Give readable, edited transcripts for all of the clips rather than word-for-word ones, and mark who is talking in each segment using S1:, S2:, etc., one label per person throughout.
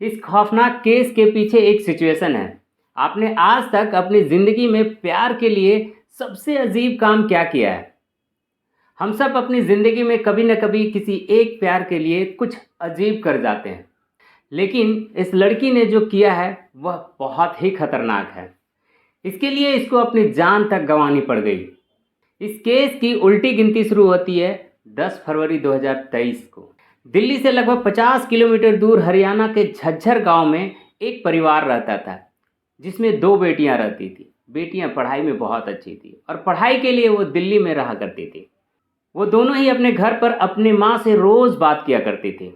S1: इस खौफनाक केस के पीछे एक सिचुएशन है। आपने आज तक अपनी ज़िंदगी में प्यार के लिए सबसे अजीब काम क्या किया है? हम सब अपनी ज़िंदगी में कभी न कभी किसी एक प्यार के लिए कुछ अजीब कर जाते हैं। लेकिन इस लड़की ने जो किया है वह बहुत ही खतरनाक है। इसके लिए इसको अपनी जान तक गंवानी पड़ गई। इस केस की उल्टी गिनती शुरू होती है 10 फरवरी 2023 को। दिल्ली से लगभग 50 किलोमीटर दूर हरियाणा के झज्जर गांव में एक परिवार रहता था, जिसमें दो बेटियां रहती थी। बेटियां पढ़ाई में बहुत अच्छी थी और पढ़ाई के लिए वो दिल्ली में रहा करती थी। वो दोनों ही अपने घर पर अपनी माँ से रोज़ बात किया करती थी।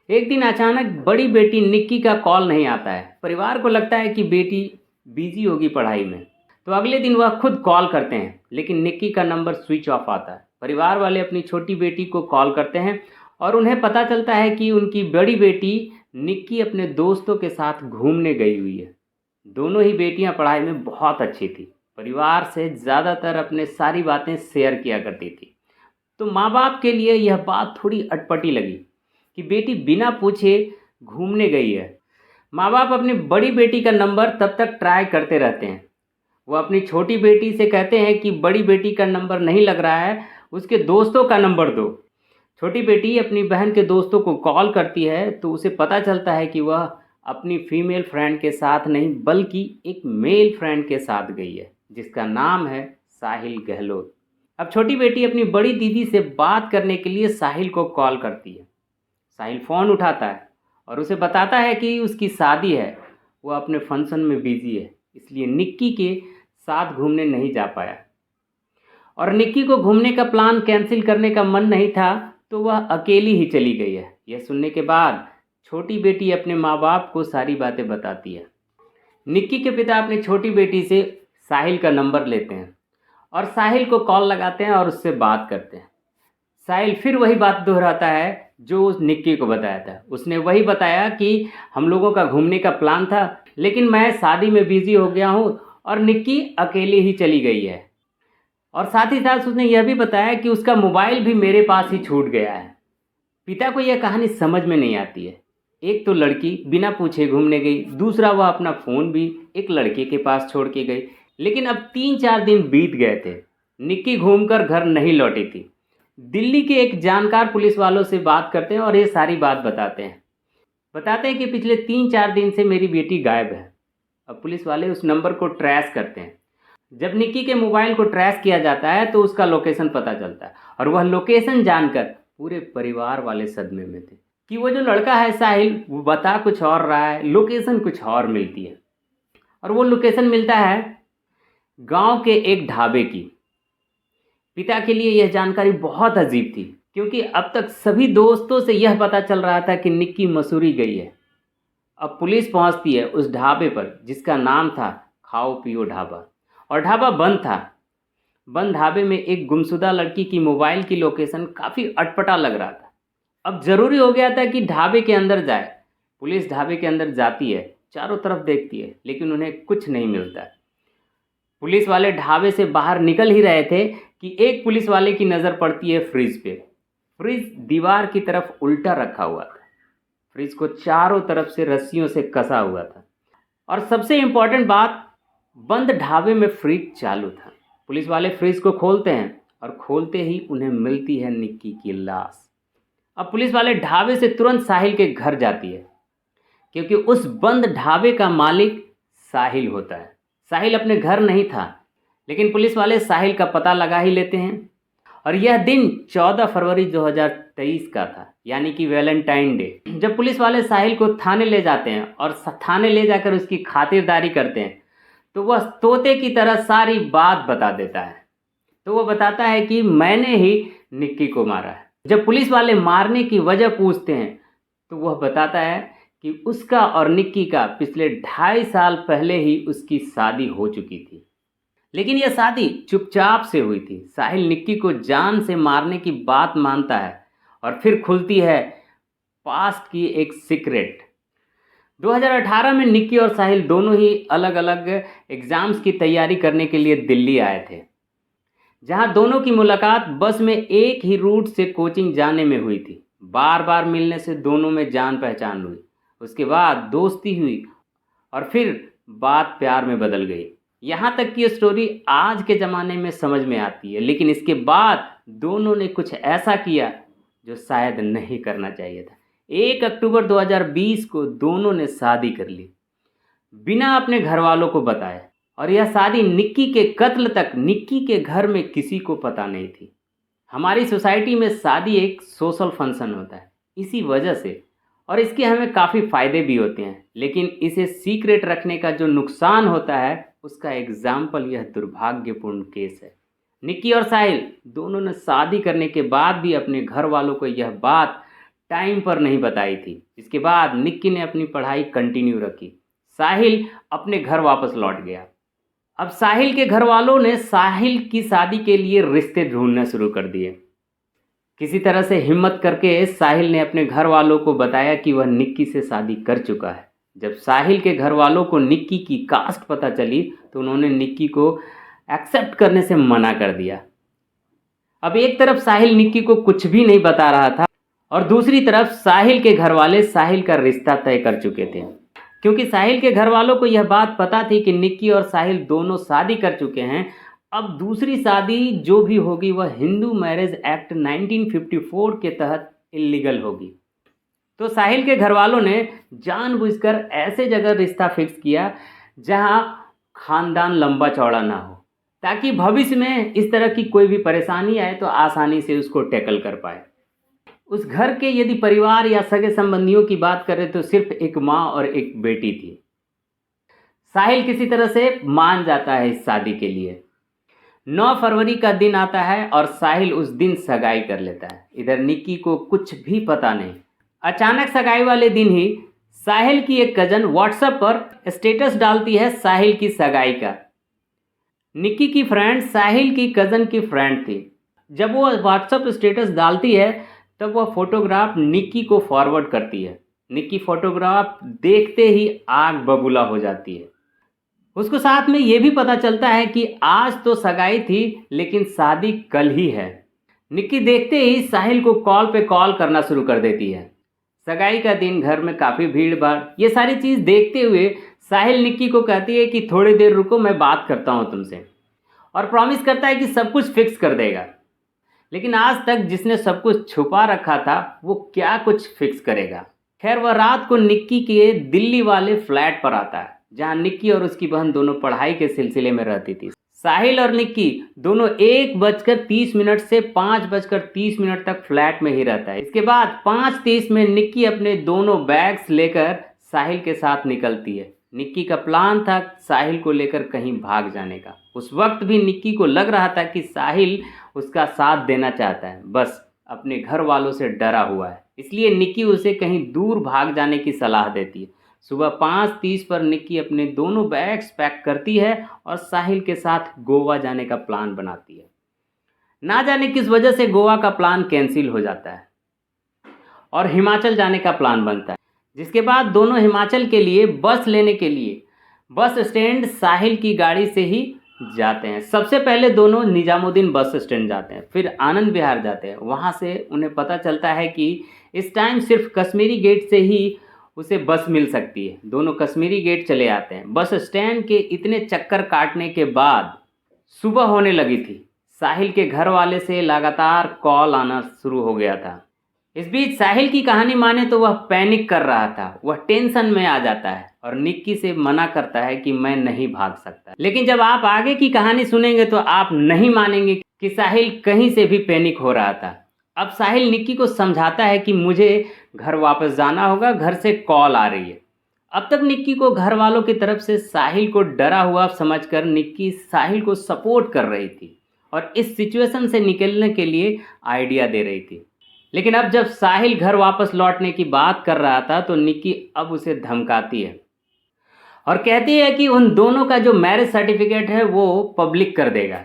S1: एक दिन अचानक बड़ी बेटी निक्की का कॉल नहीं आता है। परिवार को लगता है कि बेटी बिजी होगी पढ़ाई में, तो अगले दिन वह खुद कॉल करते हैं, लेकिन निक्की का नंबर स्विच ऑफ आता है। परिवार वाले अपनी छोटी बेटी को कॉल करते हैं और उन्हें पता चलता है कि उनकी बड़ी बेटी निक्की अपने दोस्तों के साथ घूमने गई हुई है। दोनों ही बेटियां पढ़ाई में बहुत अच्छी थी, परिवार से ज़्यादातर अपने सारी बातें शेयर किया करती थी। तो माँ बाप के लिए यह बात थोड़ी अटपटी लगी कि बेटी बिना पूछे घूमने गई है। माँ बाप अपनी बड़ी बेटी का नंबर तब तक ट्राई करते रहते हैं। वो अपनी छोटी बेटी से कहते हैं कि बड़ी बेटी का नंबर नहीं लग रहा है, उसके दोस्तों का नंबर दो। छोटी बेटी अपनी बहन के दोस्तों को कॉल करती है तो उसे पता चलता है कि वह अपनी फीमेल फ्रेंड के साथ नहीं बल्कि एक मेल फ्रेंड के साथ गई है, जिसका नाम है साहिल गहलोत। अब छोटी बेटी अपनी बड़ी दीदी से बात करने के लिए साहिल को कॉल करती है। साहिल फ़ोन उठाता है और उसे बताता है कि उसकी शादी है, वो अपने फंक्शन में बिजी है, इसलिए निक्की के साथ घूमने नहीं जा पाया। और निक्की को घूमने का प्लान कैंसिल करने का मन नहीं था, तो वह अकेली ही चली गई है। यह सुनने के बाद छोटी बेटी अपने माँ बाप को सारी बातें बताती है। निक्की के पिता अपनी छोटी बेटी से साहिल का नंबर लेते हैं और साहिल को कॉल लगाते हैं और उससे बात करते हैं। साहिल फिर वही बात दोहराता है जो उस निक्की को बताया था। उसने वही बताया कि हम लोगों का घूमने का प्लान था, लेकिन मैं शादी में बिजी हो गया हूँ और निक्की अकेली ही चली गई है। और साथ ही साथ उसने यह भी बताया कि उसका मोबाइल भी मेरे पास ही छूट गया है। पिता को यह कहानी समझ में नहीं आती है। एक तो लड़की बिना पूछे घूमने गई, दूसरा वह अपना फ़ोन भी एक लड़के के पास छोड़ के गई। लेकिन अब 3-4 दिन बीत गए थे, निक्की घूमकर घर नहीं लौटी थी। दिल्ली के एक जानकार पुलिस वालों से बात करते हैं और ये सारी बात बताते हैं कि पिछले 3-4 दिन से मेरी बेटी गायब है। अब पुलिस वाले उस नंबर को ट्रेस करते हैं। जब निक्की के मोबाइल को ट्रेस किया जाता है तो उसका लोकेशन पता चलता है और वह लोकेशन जानकर पूरे परिवार वाले सदमे में थे कि वो जो लड़का है साहिल, वो बता कुछ और रहा है, लोकेशन कुछ और मिलती है। और वो लोकेशन मिलता है गांव के एक ढाबे की। पिता के लिए यह जानकारी बहुत अजीब थी, क्योंकि अब तक सभी दोस्तों से यह पता चल रहा था कि निक्की मसूरी गई है। अब पुलिस पहुंचती है उस ढाबे पर, जिसका नाम था खाओ पियो ढाबा, और ढाबा बंद था। बंद ढाबे में एक गुमशुदा लड़की की मोबाइल की लोकेशन काफ़ी अटपटा लग रहा था। अब ज़रूरी हो गया था कि ढाबे के अंदर जाए। पुलिस ढाबे के अंदर जाती है, चारों तरफ देखती है, लेकिन उन्हें कुछ नहीं मिलता। पुलिस वाले ढाबे से बाहर निकल ही रहे थे कि एक पुलिस वाले की नज़र पड़ती है फ्रिज पे। फ्रिज दीवार की तरफ उल्टा रखा हुआ था। फ्रिज को चारों तरफ से रस्सियों से कसा हुआ था और सबसे इम्पॉर्टेंट बात, बंद ढाबे में फ्रिज चालू था। पुलिस वाले फ्रिज को खोलते हैं और खोलते ही उन्हें मिलती है निक्की की लाश। अब पुलिस वाले ढाबे से तुरंत साहिल के घर जाती है, क्योंकि उस बंद ढाबे का मालिक साहिल होता है। साहिल अपने घर नहीं था, लेकिन पुलिस वाले साहिल का पता लगा ही लेते हैं। और यह दिन 14 फरवरी 2023 का था, यानी कि वैलेंटाइन डे। जब पुलिस वाले साहिल को थाने ले जाते हैं और थाने ले जाकर उसकी खातिरदारी करते हैं, तो वह तोते की तरह सारी बात बता देता है। तो वह बताता है कि मैंने ही निक्की को मारा है। जब पुलिस वाले मारने की वजह पूछते हैं, तो वह बताता है कि उसका और निक्की का पिछले 2.5 साल पहले ही उसकी शादी हो चुकी थी, लेकिन यह शादी चुपचाप से हुई थी। साहिल निक्की को जान से मारने की बात मानता है और फिर खुलती है पास्ट की एक सीक्रेट। 2018 में निक्की और साहिल दोनों ही अलग अलग एग्ज़ाम्स की तैयारी करने के लिए दिल्ली आए थे, जहां दोनों की मुलाकात बस में एक ही रूट से कोचिंग जाने में हुई थी। बार बार मिलने से दोनों में जान पहचान हुई। उसके बाद दोस्ती हुई और फिर बात प्यार में बदल गई। यहाँ तक कि ये स्टोरी आज के ज़माने में समझ में आती है, लेकिन इसके बाद दोनों ने कुछ ऐसा किया जो शायद नहीं करना चाहिए था। 1 अक्टूबर 2020 को दोनों ने शादी कर ली बिना अपने घर वालों को बताए, और यह शादी निक्की के कत्ल तक निक्की के घर में किसी को पता नहीं थी। हमारी सोसाइटी में शादी एक सोशल फंक्शन होता है इसी वजह से, और इसके हमें काफ़ी फ़ायदे भी होते हैं, लेकिन इसे सीक्रेट रखने का जो नुकसान होता है उसका एग्जाम्पल यह दुर्भाग्यपूर्ण केस है। निक्की और साहिल दोनों ने शादी करने के बाद भी अपने घर वालों को यह बात टाइम पर नहीं बताई थी। इसके बाद निक्की ने अपनी पढ़ाई कंटिन्यू रखी, साहिल अपने घर वापस लौट गया। अब साहिल के घर वालों ने साहिल की शादी के लिए रिश्ते ढूंढना शुरू कर दिए। किसी तरह से हिम्मत करके साहिल ने अपने घर वालों को बताया कि वह निक्की से शादी कर चुका है। जब साहिल के घर वालों को निक्की की कास्ट पता चली तो उन्होंने निक्की को एक्सेप्ट करने से मना कर दिया। अब एक तरफ साहिल निक्की को कुछ भी नहीं बता रहा था और दूसरी तरफ साहिल के घर वाले साहिल का रिश्ता तय कर चुके थे। क्योंकि साहिल के घर वालों को यह बात पता थी कि निक्की और साहिल दोनों शादी कर चुके हैं, अब दूसरी शादी जो भी होगी वह हिंदू मैरिज एक्ट 1954 के तहत इलीगल होगी। तो साहिल के घर वालों ने जानबूझकर ऐसे जगह रिश्ता फिक्स किया जहां खानदान लंबा चौड़ा ना हो, ताकि भविष्य में इस तरह की कोई भी परेशानी आए तो आसानी से उसको टैकल कर पाए। उस घर के यदि परिवार या सगे संबंधियों की बात करें तो सिर्फ एक माँ और एक बेटी थी। साहिल किसी तरह से मान जाता है इस शादी के लिए। 9 फरवरी का दिन आता है और साहिल उस दिन सगाई कर लेता है। इधर निक्की को कुछ भी पता नहीं। अचानक सगाई वाले दिन ही साहिल की एक कज़न व्हाट्सएप पर स्टेटस डालती है साहिल की सगाई का। निक्की की फ्रेंड साहिल की कज़न की फ्रेंड थी। जब वो व्हाट्सएप स्टेटस डालती है तब वह फोटोग्राफ निक्की को फॉरवर्ड करती है। निक्की फोटोग्राफ देखते ही आग बबूला हो जाती है। उसको साथ में ये भी पता चलता है कि आज तो सगाई थी लेकिन शादी कल ही है। निक्की देखते ही साहिल को कॉल पे कॉल करना शुरू कर देती है। सगाई का दिन, घर में काफ़ी भीड़ भाड़, ये सारी चीज़ देखते हुए साहिल निक्की को कहती है कि थोड़ी देर रुको, मैं बात करता हूँ तुमसे, और प्रॉमिस करता है कि सब कुछ फिक्स कर देगा। लेकिन आज तक जिसने सब कुछ छुपा रखा था वो क्या कुछ फिक्स करेगा। खैर, वह रात को निक्की के दिल्ली वाले फ्लैट पर आता है जहाँ निक्की और उसकी बहन दोनों पढ़ाई के सिलसिले में रहती थी। साहिल और निक्की दोनों 1:30 से 5:30 तक फ्लैट में ही रहता है। इसके बाद 5:30 में निक्की अपने दोनों बैग्स लेकर साहिल के साथ निकलती है। निक्की का प्लान था साहिल को लेकर कहीं भाग जाने का। उस वक्त भी निक्की को लग रहा था कि साहिल उसका साथ देना चाहता है, बस अपने घर वालों से डरा हुआ है। इसलिए निक्की उसे कहीं दूर भाग जाने की सलाह देती है। सुबह 5:30 पर निक्की अपने दोनों बैग्स पैक करती है और साहिल के साथ गोवा जाने का प्लान बनाती है। ना जाने किस वजह से गोवा का प्लान कैंसिल हो जाता है और हिमाचल जाने का प्लान बनता है। जिसके बाद दोनों हिमाचल के लिए बस लेने के लिए बस स्टैंड साहिल की गाड़ी से ही जाते हैं। सबसे पहले दोनों निजामुद्दीन बस स्टैंड जाते हैं, फिर आनंद विहार जाते हैं। वहाँ से उन्हें पता चलता है कि इस टाइम सिर्फ कश्मीरी गेट से ही उसे बस मिल सकती है। दोनों कश्मीरी गेट चले आते हैं। बस स्टैंड के इतने चक्कर काटने के बाद सुबह होने लगी थी। साहिल के घर वाले से लगातार कॉल आना शुरू हो गया था। इस बीच साहिल की कहानी माने तो वह पैनिक कर रहा था, वह टेंशन में आ जाता है और निक्की से मना करता है कि मैं नहीं भाग सकता। लेकिन जब आप आगे की कहानी सुनेंगे तो आप नहीं मानेंगे कि साहिल कहीं से भी पैनिक हो रहा था। अब साहिल निक्की को समझाता है कि मुझे घर वापस जाना होगा, घर से कॉल आ रही है। अब तक निक्की को घर वालों की तरफ से साहिल को डरा हुआ समझकर निक्की साहिल को सपोर्ट कर रही थी और इस सिचुएशन से निकलने के लिए आइडिया दे रही थी। लेकिन अब जब साहिल घर वापस लौटने की बात कर रहा था तो निक्की अब उसे धमकाती है और कहती है कि उन दोनों का जो मैरिज सर्टिफिकेट है वो पब्लिक कर देगा,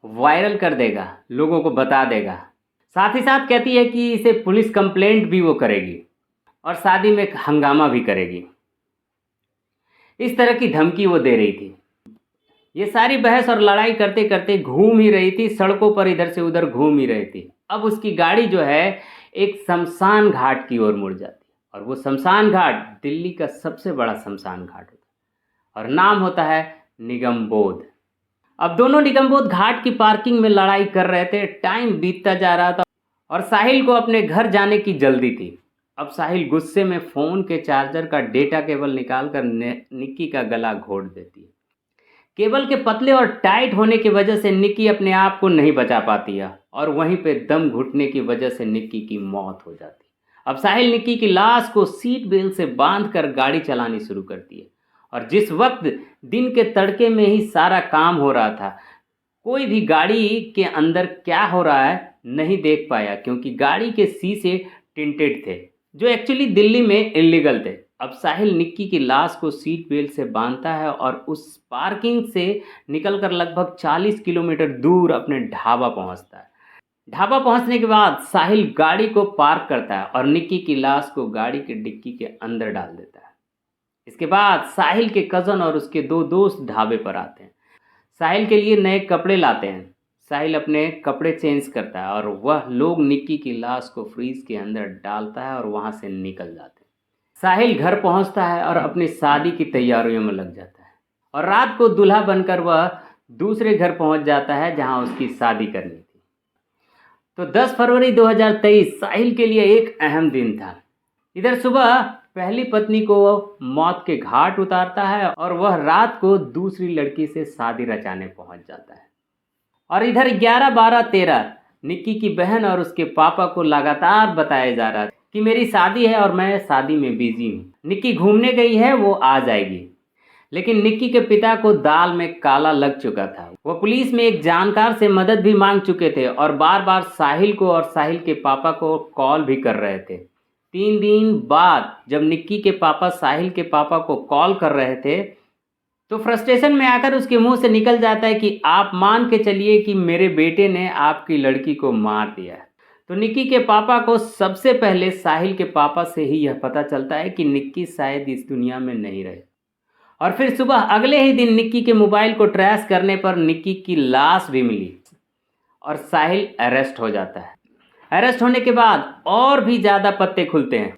S1: वायरल कर देगा, लोगों को बता देगा। साथ ही साथ कहती है कि इसे पुलिस कंप्लेंट भी वो करेगी और शादी में हंगामा भी करेगी। इस तरह की धमकी वो दे रही थी। ये सारी बहस और लड़ाई करते करते घूम ही रही थी, सड़कों पर इधर से उधर घूम ही रही थी। अब उसकी गाड़ी जो है एक शमशान घाट की ओर मुड़ जाती है और वो शमशान घाट दिल्ली का सबसे बड़ा शमशान घाट होता है और नाम होता है निगमबोध। अब दोनों निगमबोध घाट की पार्किंग में लड़ाई कर रहे थे। टाइम बीतता जा रहा था और साहिल को अपने घर जाने की जल्दी थी। अब साहिल गुस्से में फ़ोन के चार्जर का डेटा केबल निकालकर निक्की का गला घोट देती है। केबल के पतले और टाइट होने की वजह से निक्की अपने आप को नहीं बचा पाती है और वहीं पे दम घुटने की वजह से निक्की की मौत हो जाती है। अब साहिल निक्की की लाश को सीट बेल्ट से बांधकर गाड़ी चलानी शुरू करती है और जिस वक्त दिन के तड़के में ही सारा काम हो रहा था, कोई भी गाड़ी के अंदर क्या हो रहा है नहीं देख पाया क्योंकि गाड़ी के शीशे टिंटेड थे, जो एक्चुअली दिल्ली में इलीगल थे। अब साहिल निक्की की लाश को सीट बेल्ट से बांधता है और उस पार्किंग से निकलकर लगभग 40 किलोमीटर दूर अपने ढाबा पहुंचता है। ढाबा पहुंचने के बाद साहिल गाड़ी को पार्क करता है और निक्की की लाश को गाड़ी के डिक्की के अंदर डाल देता है। इसके बाद साहिल के कज़न और उसके 2 दोस्त ढाबे पर आते हैं। साहिल के लिए नए कपड़े लाते हैं। साहिल अपने कपड़े चेंज करता है और वह लोग निक्की की लाश को फ्रीज के अंदर डालता है और वहाँ से निकल जाते हैं। साहिल घर पहुँचता है और अपनी शादी की तैयारियों में लग जाता है और रात को दूल्हा बनकर वह दूसरे घर पहुँच जाता है जहाँ उसकी शादी करनी थी। तो 10 फरवरी 2023 साहिल के लिए एक अहम दिन था। इधर सुबह पहली पत्नी को मौत के घाट उतारता है और वह रात को दूसरी लड़की से शादी रचाने पहुंच जाता है। और इधर 11, 12, 13 निक्की की बहन और उसके पापा को लगातार बताया जा रहा था कि मेरी शादी है और मैं शादी में बिजी हूँ। निक्की घूमने गई है, वो आ जाएगी। लेकिन निक्की के पिता को दाल में काला लग चुका था। वो पुलिस में एक जानकार से मदद भी मांग चुके थे और बार बार साहिल को और साहिल के पापा को कॉल भी कर रहे थे। 3 दिन बाद जब निक्की के पापा साहिल के पापा को कॉल कर रहे थे तो फ्रस्ट्रेशन में आकर उसके मुंह से निकल जाता है कि आप मान के चलिए कि मेरे बेटे ने आपकी लड़की को मार दिया है। तो निक्की के पापा को सबसे पहले साहिल के पापा से ही यह पता चलता है कि निक्की शायद इस दुनिया में नहीं रहे। और फिर सुबह अगले ही दिन निक्की के मोबाइल को ट्रेस करने पर निक्की की लाश भी मिली और साहिल अरेस्ट हो जाता है। अरेस्ट होने के बाद और भी ज़्यादा पत्ते खुलते हैं,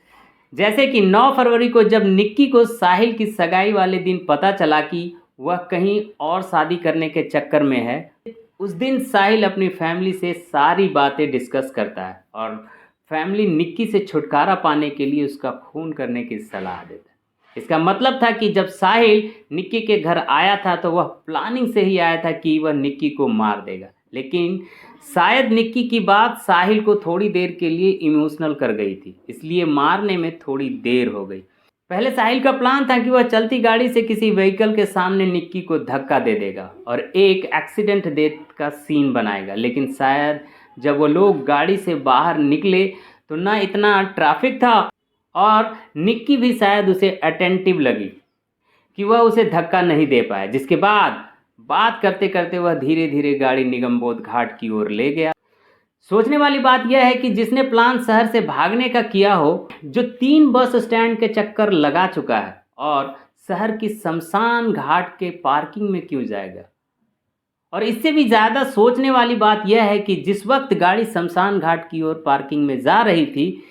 S1: जैसे कि 9 फरवरी को जब निक्की को साहिल की सगाई वाले दिन पता चला कि वह कहीं और शादी करने के चक्कर में है। उस दिन साहिल अपनी फैमिली से सारी बातें डिस्कस करता है और फैमिली निक्की से छुटकारा पाने के लिए उसका खून करने की सलाह देता है। इसका मतलब था कि जब साहिल निक्की के घर आया था तो वह प्लानिंग से ही आया था कि वह निक्की को मार देगा, लेकिन शायद निक्की की बात साहिल को थोड़ी देर के लिए इमोशनल कर गई थी, इसलिए मारने में थोड़ी देर हो गई। पहले साहिल का प्लान था कि वह चलती गाड़ी से किसी व्हीकल के सामने निक्की को धक्का दे देगा और एक एक्सीडेंट डेथ का सीन बनाएगा, लेकिन शायद जब वो लोग गाड़ी से बाहर निकले तो ना इतना ट्रैफिक था और निक्की भी शायद उसे अटेंटिव लगी कि वह उसे धक्का नहीं दे पाया, जिसके बाद बात करते करते वह धीरे धीरे गाड़ी निगमबोध घाट की ओर ले गया। सोचने वाली बात यह है कि जिसने प्लान शहर से भागने का किया हो, जो 3 बस स्टैंड के चक्कर लगा चुका है और शहर की शमशान घाट के पार्किंग में क्यों जाएगा। और इससे भी ज़्यादा सोचने वाली बात यह है कि जिस वक्त गाड़ी शमशान घाट की ओर पार्किंग में जा रही थी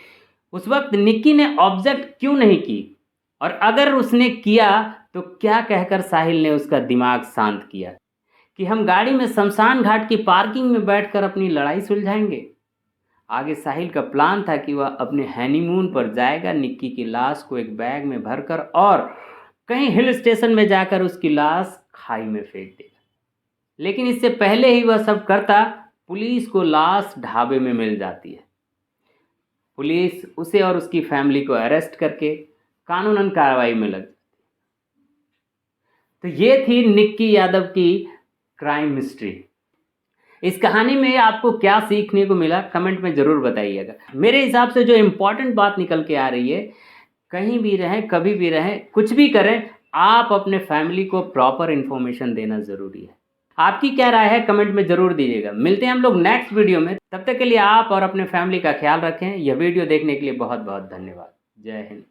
S1: उस वक्त निक्की ने ऑब्जेक्ट क्यों नहीं की, और अगर उसने किया तो क्या कहकर साहिल ने उसका दिमाग शांत किया कि हम गाड़ी में शमशान घाट की पार्किंग में बैठकर अपनी लड़ाई सुलझाएंगे। आगे साहिल का प्लान था कि वह अपने हनीमून पर जाएगा, निक्की की लाश को एक बैग में भरकर और कहीं हिल स्टेशन में जाकर उसकी लाश खाई में फेंक देगा। लेकिन इससे पहले ही वह सब करता, पुलिस को लाश ढाबे में मिल जाती है। पुलिस उसे और उसकी फैमिली को अरेस्ट करके कानूनन कार्रवाई में लग। तो ये थी निक्की यादव की क्राइम मिस्ट्री। इस कहानी में आपको क्या सीखने को मिला कमेंट में ज़रूर बताइएगा। मेरे हिसाब से जो इम्पोर्टेंट बात निकल के आ रही है, कहीं भी रहें, कभी भी रहें, कुछ भी करें, आप अपने फैमिली को प्रॉपर इन्फॉर्मेशन देना ज़रूरी है। आपकी क्या राय है कमेंट में ज़रूर दीजिएगा। मिलते हैं हम लोग नेक्स्ट वीडियो में, तब तक के लिए आप और अपने फैमिली का ख्याल रखें। यह वीडियो देखने के लिए बहुत बहुत धन्यवाद। जय हिंद।